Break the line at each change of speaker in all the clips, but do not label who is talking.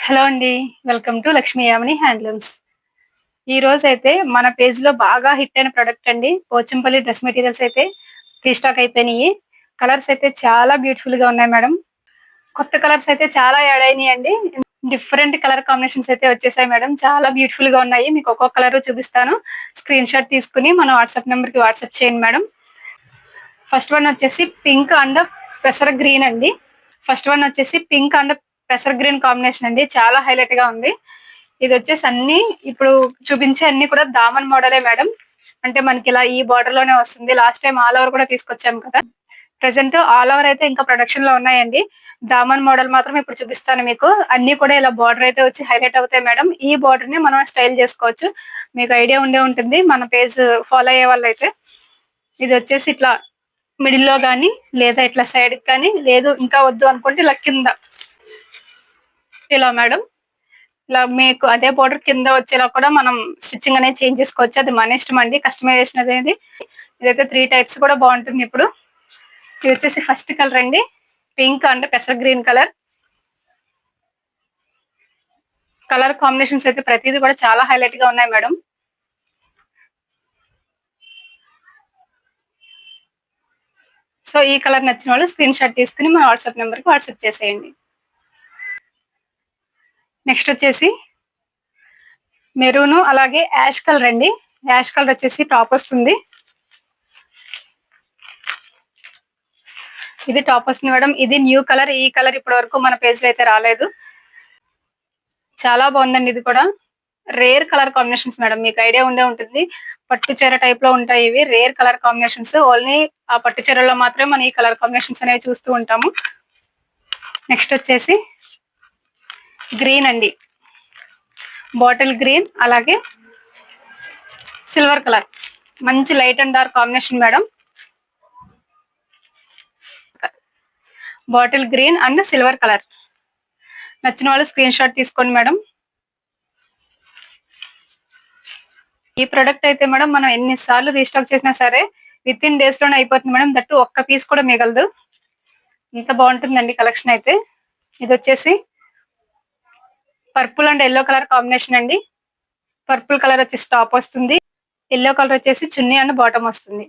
Hello అండి. Welcome to Lakshmi Yamini handlooms. ఈ రోజైతే మన పేజ్‌లో బాగా హిట్ అయిన ప్రొడక్ట్ అండి. పోచంపల్లి డ్రెస్ మెటీరియల్స్ అయితే రీస్టాక్ అయిపోయినియి. కలర్స్ అయితే చాలా బ్యూటిఫుల్‌గా ఉన్నాయి మేడం. కొత్త కలర్స్ అయితే చాలా యాడ్ అయినియండి. డిఫరెంట్ కలర్ కాంబినేషన్స్ అయితే వచ్చేసాయి మేడం. చాలా బ్యూటిఫుల్‌గా ఉన్నాయి. మీకు ఒక్కొక్క కలర్ చూపిస్తాను. స్క్రీన్ షాట్ తీసుకొని మన వాట్సాప్ నంబర్‌కి వాట్సాప్ చేయండి మేడం. ఫస్ట్ వన్ వచ్చేసి పింక్ అండ్ పెసర గ్రీన్ అండి. ఫస్ట్ వన్ వచ్చేసి పింక్ అండ్ పెసర గ్రీన్ కాంబినేషన్ అండి. చాలా హైలైట్ గా ఉంది. ఇది వచ్చేసి అన్ని ఇప్పుడు చూపించే అన్ని కూడా దామన్ మోడలే మేడం. అంటే మనకి ఇలా ఈ బార్డర్ లోనే వస్తుంది. లాస్ట్ టైం ఆల్ ఓవర్ కూడా తీసుకొచ్చాం కదా. ప్రెసెంట్ ఆల్ ఓవర్ అయితే ఇంకా ప్రొడక్షన్ లో ఉన్నాయండి. దామన్ మోడల్ మాత్రం ఇప్పుడు చూపిస్తాను మీకు. అన్ని కూడా ఇలా బార్డర్ అయితే వచ్చి హైలైట్ అవుతాయి మేడం. ఈ బార్డర్ ని మనం స్టైల్ చేసుకోవచ్చు. మీకు ఐడియా ఉండే ఉంటుంది మన పేజ్ ఫాలో అయ్యే వాళ్ళు అయితే. ఇది వచ్చేసి ఇట్లా మిడిల్ లో గానీ లేదా ఇట్లా సైడ్ కానీ లేదు ఇంకా వద్దు అనుకుంటే ఇలా కింద ఇలా మేడం. ఇలా మీకు అదే బోర్డర్ కింద వచ్చేలా కూడా మనం స్టిచ్చింగ్ అనేది చేంజ్ చేసుకోవచ్చు. అది మన ఇష్టం అండి. కస్టమైజేషన్ అనేది ఇదైతే 3 టైప్స్ కూడా బాగుంటుంది. ఇప్పుడు ఇది వచ్చేసి ఫస్ట్ కలర్ అండి. పింక్ అండ్ పెసర గ్రీన్ కలర్. కలర్ కాంబినేషన్స్ అయితే ప్రతిదీ కూడా చాలా హైలైట్ గా ఉన్నాయి మేడం. సో ఈ కలర్ నచ్చిన వాళ్ళు స్క్రీన్ షాట్ తీసుకుని మన వాట్సాప్ నెంబర్ కి వాట్సాప్ చేసేయండి. నెక్స్ట్ వచ్చేసి మెరూన్ అలాగే యాష్ కలర్ అండి. యాష్ కలర్ వచ్చేసి టాప్ వస్తుంది. ఇది టాప్ వస్తుంది మేడం. ఇది న్యూ కలర్. ఈ కలర్ ఇప్పటి వరకు మన పేజ్ లో అయితే రాలేదు. చాలా బాగుందండి. ఇది కూడా రేర్ కలర్ కాంబినేషన్స్ మేడం. మీకు ఐడియా ఉండే ఉంటుంది. పట్టు చీర టైప్ లో ఉంటాయి ఇవి. Rare colour combinations. ఓన్లీ ఆ పట్టు చీరలో మాత్రమే మనం ఈ కలర్ కాంబినేషన్స్ అనేవి చూస్తూ ఉంటాము. నెక్స్ట్ వచ్చేసి గ్రీన్ అండి. బాటిల్ గ్రీన్ అలాగే సిల్వర్ కలర్. మంచి light and dark combination madam. Bottle green and silver colour. నచ్చిన వాళ్ళు స్క్రీన్ షాట్ తీసుకోండి మేడం. ఈ ప్రొడక్ట్ అయితే మేడం మనం ఎన్నిసార్లు రీస్టాక్ చేసినా సరే విత్ ఇన్ డేస్ లోనే అయిపోతుంది మేడం. దట్టు ఒక్క పీస్ కూడా మిగలదు. ఇంత బాగుంటుందండి కలెక్షన్ అయితే. ఇది వచ్చేసి purple and yellow colour combination అండి. పర్పుల్ కలర్ వచ్చేసి టాప్ వస్తుంది. ఎల్లో కలర్ వచ్చేసి చున్నీ అండ్ బాటమ్ వస్తుంది.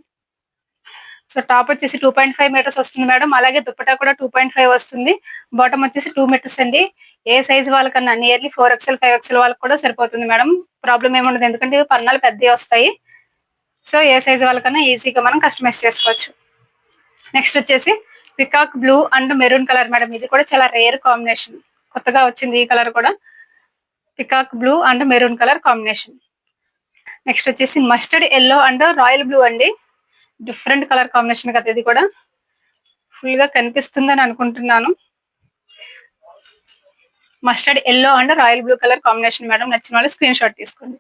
సో టాప్ వచ్చేసి 2.5 మీటర్స్ వస్తుంది మేడం. అలాగే దుప్పటా కూడా 2.5 వస్తుంది. బాటమ్ వచ్చేసి 2 మీటర్స్ అండి. ఏ సైజ్ వాళ్ళకన్నా నియర్లీ 4XL 5XL వాళ్ళకి కూడా సరిపోతుంది మేడం. ప్రాబ్లం ఏముండదు. ఎందుకంటే ఇవి పన్నాలు పెద్దవి వస్తాయి. సో ఏ సైజ్ వాళ్ళకన్నా ఈజీగా మనం కస్టమైజ్ చేసుకోవచ్చు. నెక్స్ట్ వచ్చేసి peacock blue and maroon colour madam. ఇది కూడా చాలా రేర్ కాంబినేషన్. కొత్తగా వచ్చింది ఈ కలర్ కూడా. Peacock blue and maroon colour combination. Next వచ్చేసి mustard yellow and royal blue అండి. డిఫరెంట్ కలర్ కాంబినేషన్ కదా. ఇది కూడా ఫుల్ గా కనిపిస్తుందని అనుకుంటున్నాను. Mustard yellow and royal blue colour combination madam. నచ్చిన వాళ్ళు స్క్రీన్ షాట్ తీసుకోండి.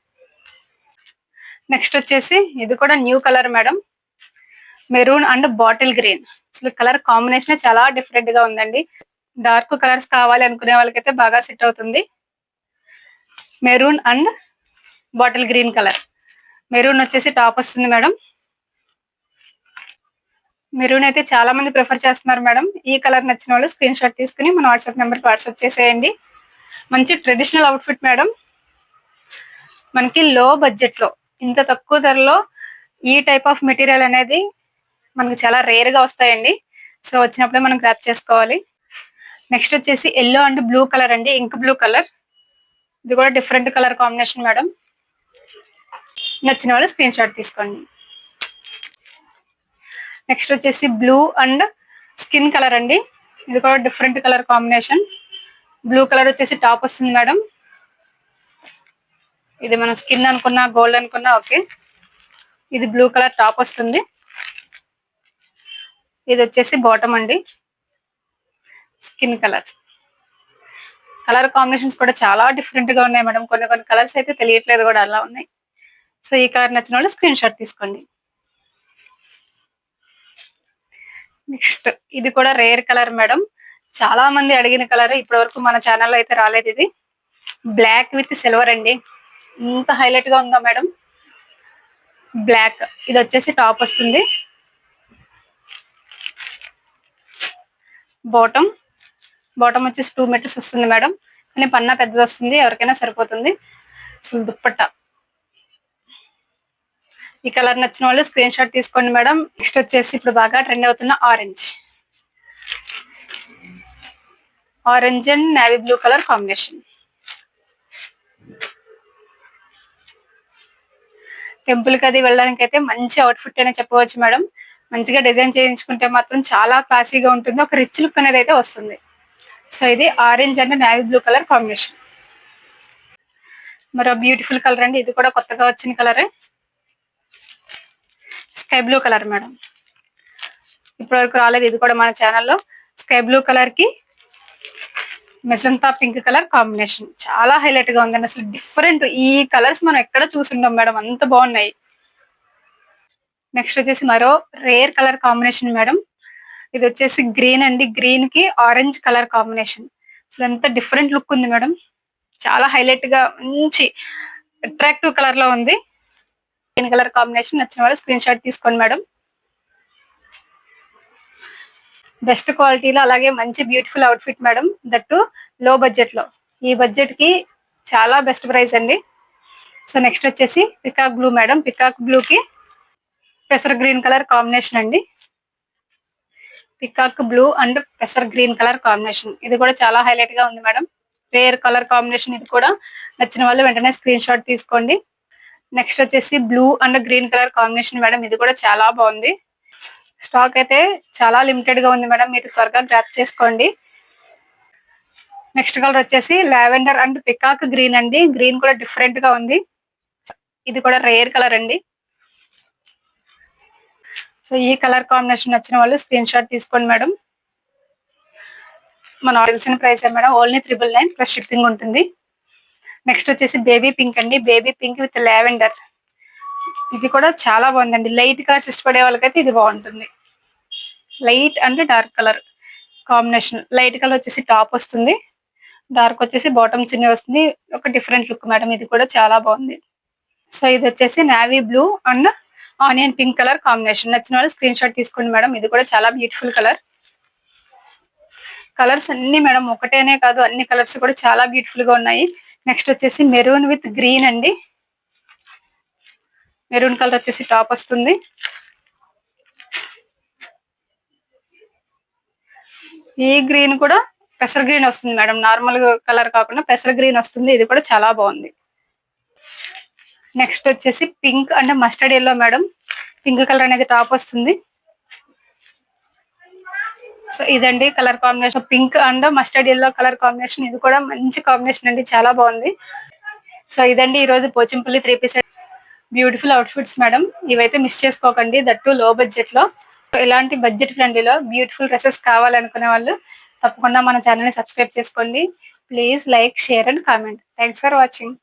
నెక్స్ట్ వచ్చేసి ఇది కూడా new colour madam. Maroon and bottle green. అసలు కలర్ కాంబినేషన్ చాలా డిఫరెంట్ గా ఉందండి. డార్క్ కలర్స్ కావాలి అనుకునే వాళ్ళకైతే బాగా సెట్ అవుతుంది. Maroon and bottle green colour. Maroon వచ్చేసి టాప్ వస్తుంది మేడం. మెరూన్ అయితే చాలా మంది ప్రిఫర్ చేస్తున్నారు మేడం. ఈ కలర్ నచ్చిన వాళ్ళు స్క్రీన్ షాట్ తీసుకుని మన వాట్సాప్ నెంబర్ కి వాట్సాప్ చేసేయండి. మంచి ట్రెడిషనల్ అవుట్ఫిట్ మేడం. మనకి లో బడ్జెట్ లో ఇంత తక్కువ ధరలో ఈ టైప్ ఆఫ్ మెటీరియల్ అనేది మనకి చాలా రేర్ గా వస్తాయండి. సో వచ్చినప్పుడే మనం గ్రాప్ చేసుకోవాలి. నెక్స్ట్ వచ్చేసి ఎల్లో అండ్ బ్లూ కలర్ అండి. Ink blue colour. ఇది కూడా డిఫరెంట్ కలర్ కాంబినేషన్ మేడం. నచ్చిన వాళ్ళు స్క్రీన్ షాట్ తీసుకోండి. నెక్స్ట్ వచ్చేసి బ్లూ అండ్ స్కిన్ కలర్ అండి. ఇది కూడా different colour combination. Blue colour వచ్చేసి టాప్ వస్తుంది మేడం. ఇది మనం స్కిన్ అనుకున్నా గోల్డ్ అనుకున్నా ఓకే. ఇది బ్లూ కలర్ టాప్ వస్తుంది. ఇది వచ్చేసి బాటమ్ అండి. Skin colour. కలర్ కాంబినేషన్స్ కూడా చాలా డిఫరెంట్ గా ఉన్నాయి మేడం. కొన్ని కొన్ని కలర్స్ అయితే తెలియట్లేదు కూడా అలా ఉన్నాయి. సో ఈ కలర్ నచ్చిన వాళ్ళు స్క్రీన్ షాట్ తీసుకోండి. నెక్స్ట్ ఇది కూడా రేర్ కలర్ మేడం. చాలా మంది అడిగిన కలర్. ఇప్పటి వరకు మన ఛానల్లో అయితే రాలేదు. ఇది బ్లాక్ విత్ సిల్వర్ అండి. ఇంత హైలైట్ గా ఉందా మేడం. బ్లాక్. ఇది వచ్చేసి టాప్ వస్తుంది. బాటమ్ వచ్చేసి 2 మీటర్స్ వస్తుంది మేడం. కానీ పన్నా పెద్దది వస్తుంది, ఎవరికైనా సరిపోతుంది. అసలు దుప్పట్ట ఈ కలర్ నచ్చిన వాళ్ళు స్క్రీన్ షాట్ తీసుకోండి మేడం. నెక్స్ట్ వచ్చేసి ఇప్పుడు బాగా ట్రెండ్ అవుతున్న orange and navy blue colour combination. Temple కి అది వెళ్ళడానికి అయితే మంచి అవుట్ఫిట్ అనే చెప్పవచ్చు మేడం. మంచిగా డిజైన్ చేయించుకుంటే మాత్రం చాలా క్లాసీగా ఉంటుంది, ఒక రిచ్ లుక్ అనేది అయితే వస్తుంది. సో ఇది orange and navy blue colour combination. మరో బ్యూటిఫుల్ కలర్ అండి, ఇది కూడా కొత్తగా వచ్చిన కలరే, స్కై బ్లూ కలర్ మేడం. ఇప్పటి వరకు రాలేదు ఇది కూడా మన ఛానల్లో. స్కై బ్లూ కలర్ కి మెజంతా పింక్ కలర్ కాంబినేషన్ చాలా హైలైట్ గా ఉందండి. అసలు డిఫరెంట్, ఈ కలర్స్ మనం ఎక్కడ చూసుంటాం మేడం, అంత బాగున్నాయి. నెక్స్ట్ వచ్చేసి మరో రేర్ కలర్ కాంబినేషన్ మేడం. ఇది వచ్చేసి గ్రీన్ అండి, గ్రీన్ కి ఆరెంజ్ కలర్ కాంబినేషన్. అసలు ఎంత డిఫరెంట్ లుక్ ఉంది మేడం, చాలా హైలైట్ గా మంచి అట్రాక్టివ్ కలర్ లో ఉంది. గ్రీన్ కలర్ కాంబినేషన్ నచ్చిన వాళ్ళు స్క్రీన్ షాట్ తీసుకోండి మేడం. బెస్ట్ క్వాలిటీలో అలాగే మంచి beautiful outfit madam, that too low budget లో. ఈ బడ్జెట్ కి చాలా బెస్ట్ ప్రైస్ అండి. సో నెక్స్ట్ వచ్చేసి peacock blue madam. Peacock blue కి పెసర్ గ్రీన్ కలర్ కాంబినేషన్ అండి. పికాక్ బ్లూ అండ్ పెసర్ గ్రీన్ కలర్ కాంబినేషన్, ఇది కూడా చాలా హైలైట్ గా ఉంది మేడం. రేర్ కలర్ కాంబినేషన్, ఇది కూడా నచ్చిన వాళ్ళు వెంటనే స్క్రీన్ షాట్ తీసుకోండి. నెక్స్ట్ వచ్చేసి blue and green colour combination madam, ఇది కూడా చాలా బాగుంది. స్టాక్ అయితే చాలా లిమిటెడ్ గా ఉంది మేడం, మీరు త్వరగా గ్రాప్ చేసుకోండి. నెక్స్ట్ కలర్ వచ్చేసి లావెండర్ అండ్ పికాక్ గ్రీన్ అండి. గ్రీన్ కూడా డిఫరెంట్ గా ఉంది, ఇది కూడా రేర్ కలర్ అండి. సో ఈ కలర్ కాంబినేషన్ నచ్చిన వాళ్ళు స్క్రీన్ షాట్ తీసుకోండి మేడం. మన తెలిసిన price madam, only 999 plus shipping ఉంటుంది. నెక్స్ట్ వచ్చేసి బేబీ పింక్ అండి. బేబీ పింక్ విత్ లావెండర్, ఇది కూడా చాలా బాగుందండి. లైట్ కలర్స్ ఇష్టపడే వాళ్ళకైతే ఇది బాగుంటుంది. Light and dark colour combination. Light colour వచ్చేసి టాప్ వస్తుంది, డార్క్ వచ్చేసి బాటమ్ చున్నీ వస్తుంది. ఒక డిఫరెంట్ లుక్ మేడం, ఇది కూడా చాలా బాగుంది. సో ఇది వచ్చేసి navy blue and onion pink colour combination. నచ్చిన వాళ్ళు స్క్రీన్ షాట్ తీసుకోండి మేడం, ఇది కూడా చాలా బ్యూటిఫుల్ కలర్. కలర్స్ అన్ని మేడం ఒకటేనే కాదు, అన్ని కలర్స్ కూడా చాలా బ్యూటిఫుల్ గా ఉన్నాయి. నెక్స్ట్ వచ్చేసి మెరూన్ విత్ గ్రీన్ అండి. మెరూన్ కలర్ వచ్చేసి టాప్ వస్తుంది, ఈ గ్రీన్ కూడా పెసర్ గ్రీన్ వస్తుంది మేడం, నార్మల్ కలర్ కాకుండా పెసర్ గ్రీన్ వస్తుంది, ఇది కూడా చాలా బాగుంది. నెక్స్ట్ వచ్చేసి pink and mustard yellow madam. Pink colour అనేది టాప్ వస్తుంది. సో ఇదండి colour combination, pink and mustard yellow colour combination, ఇది కూడా మంచి కాంబినేషన్ అండి, చాలా బాగుంది. సో ఇదండి ఈ రోజు Pochampally 3 piece beautiful outfits madam. ఇవైతే మిస్ చేసుకోకండి, దట్టు లో బడ్జెట్ లో. ఇలాంటి బడ్జెట్ ఫ్రెండ్లీలో బ్యూటిఫుల్ డ్రెస్సెస్ కావాలనుకునే వాళ్ళు తప్పకుండా మన ఛానల్ ని సబ్స్క్రైబ్ చేసుకోండి. Please like, share and comment. Thanks for watching.